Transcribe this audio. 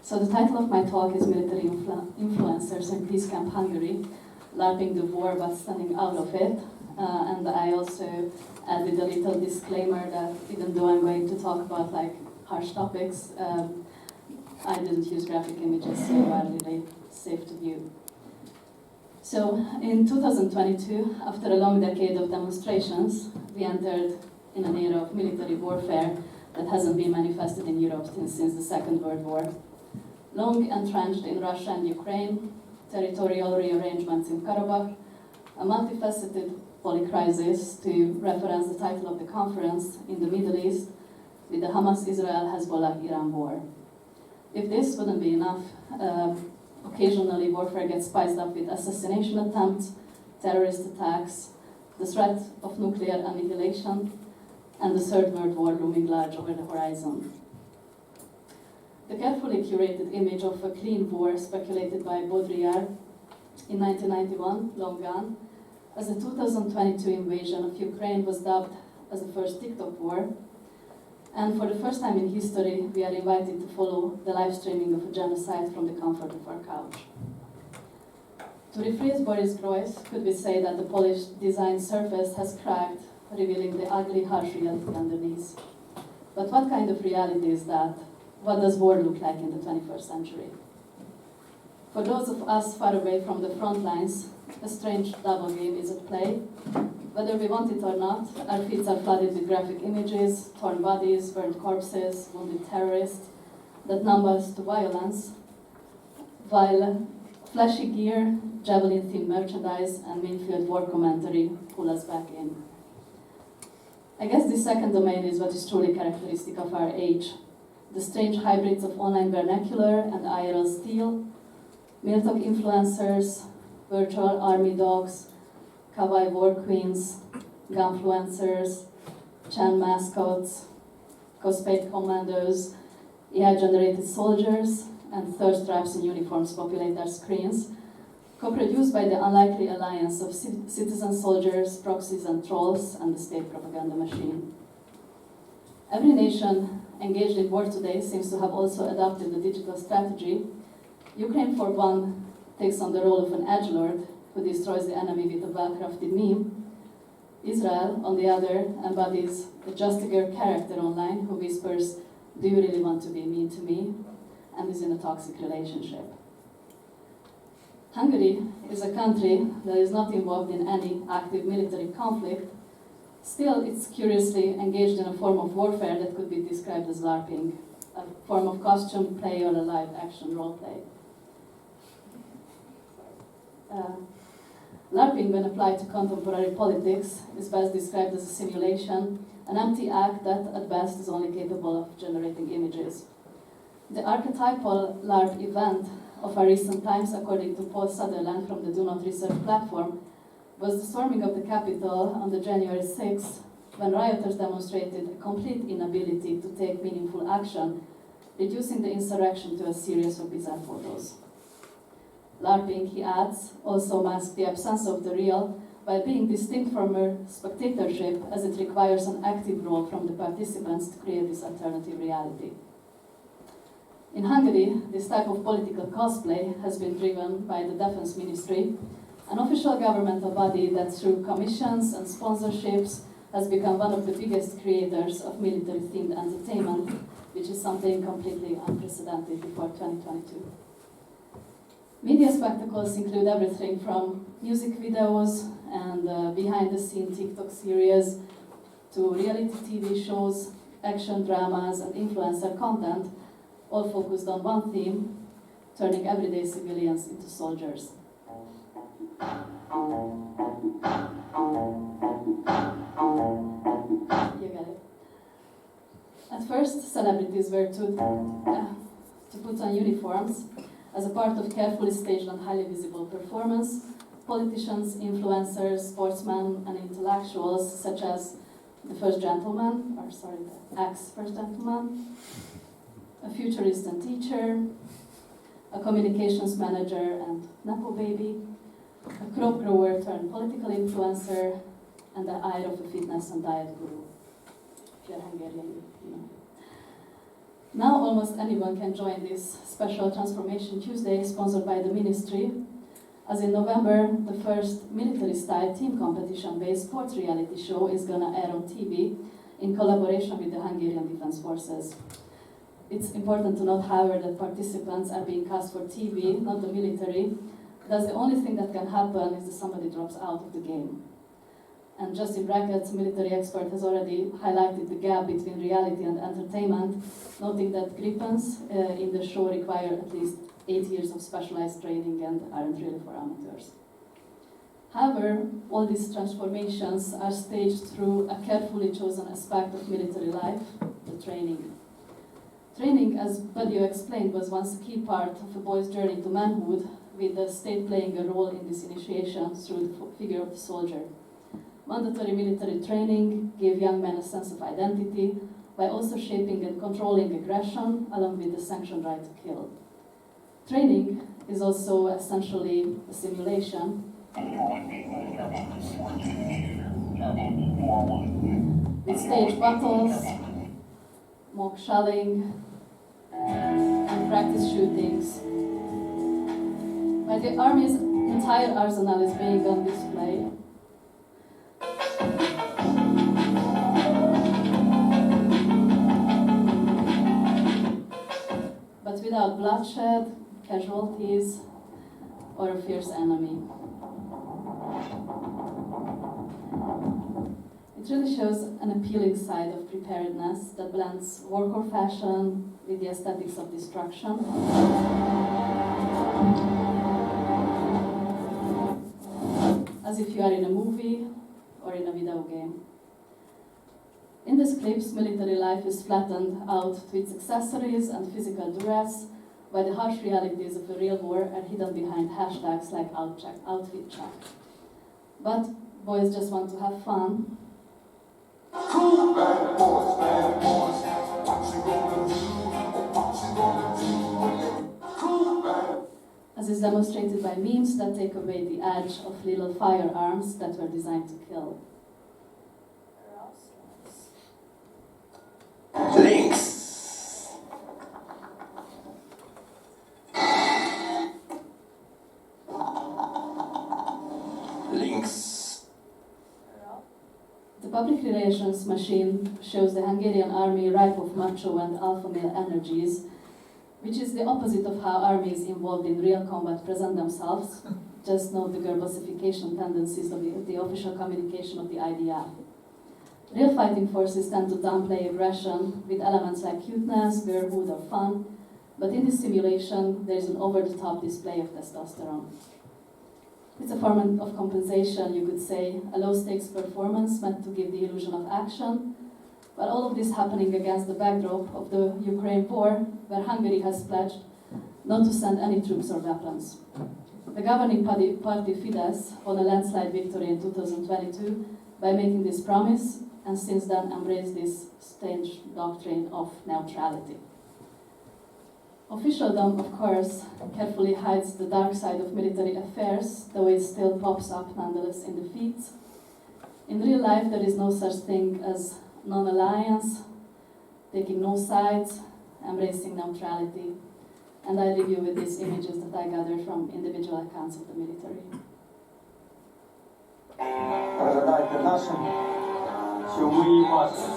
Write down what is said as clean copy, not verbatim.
So the title of my talk is Military Influencers in Peace Camp Hungary, LARPing the war but standing out of it. And I also added a little disclaimer that even though I'm going to talk about like harsh topics, I didn't use graphic images, so they are really safe to view. So in 2022, after a long decade of demonstrations, we entered in an era of military warfare that hasn't been manifested in Europe since the Second World War. Long entrenched in Russia and Ukraine, territorial rearrangements in Karabakh, a multifaceted polycrisis, to reference the title of the conference, in the Middle East, with the Hamas-Israel-Hezbollah-Iran war. If this wouldn't be enough, occasionally warfare gets spiced up with assassination attempts, terrorist attacks, the threat of nuclear annihilation, and the Third World War looming large over the horizon. The carefully curated image of a clean war speculated by Baudrillard in 1991, long gone, as the 2022 invasion of Ukraine was dubbed as the first TikTok war, and for the first time in history, we are invited to follow the live streaming of a genocide from the comfort of our couch. To rephrase Boris Groys, could we say that the polished design surface has cracked, revealing the ugly, harsh reality underneath? But what kind of reality is that? What does war look like in the 21st century? For those of us far away from the front lines, a strange double game is at play. Whether we want it or not, our feeds are flooded with graphic images, torn bodies, burned corpses, wounded terrorists that numb us to violence, while flashy gear, javelin-themed merchandise, and main-field war commentary pull us back in. I guess this second domain is what is truly characteristic of our age. The strange hybrids of online vernacular and IRL steel, Miltok influencers, virtual army dogs, kawaii war queens, gunfluencers, Chan mascots, cosplay commandos, AI-generated soldiers, and thirst traps in uniforms populate our screens, co-produced by the unlikely alliance of citizen soldiers, proxies, and trolls, and the state propaganda machine. Every nation engaged in war today seems to have also adopted a digital strategy. Ukraine, for one, takes on the role of an edgelord who destroys the enemy with a well-crafted meme. Israel, on the other, embodies a just-a-girl character online who whispers, "Do you really want to be mean to me?" and is in a toxic relationship. Hungary is a country that is not involved in any active military conflict. Still, it's curiously engaged in a form of warfare that could be described as LARPing, a form of costume play or a live-action roleplay. LARPing, when applied to contemporary politics, is best described as a simulation, an empty act that, at best, is only capable of generating images. The archetypal LARP event of our recent times, according to Paul Sutherland from the Do Not Research platform, was the storming of the Capitol on the January 6th, when rioters demonstrated a complete inability to take meaningful action, reducing the insurrection to a series of bizarre photos. LARPing, he adds, also masks the absence of the real, while being distinct from mere spectatorship, as it requires an active role from the participants to create this alternative reality. In Hungary, this type of political cosplay has been driven by the Defense Ministry, an official governmental body that through commissions and sponsorships has become one of the biggest creators of military-themed entertainment, which is something completely unprecedented before 2022. Media spectacles include everything from music videos and behind-the-scene TikTok series to reality TV shows, action dramas, and influencer content, all focused on one theme, turning everyday civilians into soldiers. You get it. At first, celebrities were to put on uniforms as a part of carefully staged and highly visible performance. Politicians, influencers, sportsmen, and intellectuals, such as the ex-first gentleman, a futurist and teacher, a communications manager and Nepo baby, a crop grower turned political influencer, and the eye of a fitness and diet guru. If you're Hungarian, you know. Now almost anyone can join this special Transformation Tuesday sponsored by the ministry, as in November the first military-style team competition-based sports reality show is gonna air on TV in collaboration with the Hungarian Defense Forces. It's important to note, however, that participants are being cast for TV, not the military. Thus, the only thing that can happen is that somebody drops out of the game. And just in brackets, military expert has already highlighted the gap between reality and entertainment, noting that grippens in the show require at least 8 years of specialized training and aren't really for amateurs. However, all these transformations are staged through a carefully chosen aspect of military life, the training. Training, as Badio explained, was once a key part of a boy's journey to manhood, with the state playing a role in this initiation through the figure of the soldier. Mandatory military training gave young men a sense of identity, by also shaping and controlling aggression, along with the sanctioned right to kill. Training is also essentially a simulation. With stage battles, mock shelling, and practice shootings. But the army's entire arsenal is being on display. But without bloodshed, casualties, or a fierce enemy. It really shows an appealing side of preparedness that blends warcore fashion with the aesthetics of destruction. As if you are in a movie or in a video game. In these clips, military life is flattened out to its accessories and physical duress, while the harsh realities of a real war are hidden behind hashtags like outfit check. But boys just want to have fun. Cool bad boys, what you gonna do? What you gonna do? Cool bad. As is demonstrated by memes that take away the edge of little firearms that were designed to kill. Links. Links. The public relations machine shows the Hungarian army ripe of macho and alpha male energies, which is the opposite of how armies involved in real combat present themselves. Just note the girlbosification tendencies of the official communication of the IDF. Real fighting forces tend to downplay aggression with elements like cuteness, girlhood, or fun, but in this simulation, there is an over-the-top display of testosterone. It's a form of compensation, you could say, a low-stakes performance meant to give the illusion of action, but all of this happening against the backdrop of the Ukraine war, where Hungary has pledged not to send any troops or weapons. The governing party Fidesz won a landslide victory in 2022 by making this promise, and since then embraced this strange doctrine of neutrality. Officialdom, of course, carefully hides the dark side of military affairs, though it still pops up nonetheless in the feeds. In real life, there is no such thing as non-alliance, taking no sides, embracing neutrality. And I leave you with these images that I gathered from individual accounts of the military. Передайте нашим, що ми її бачимо.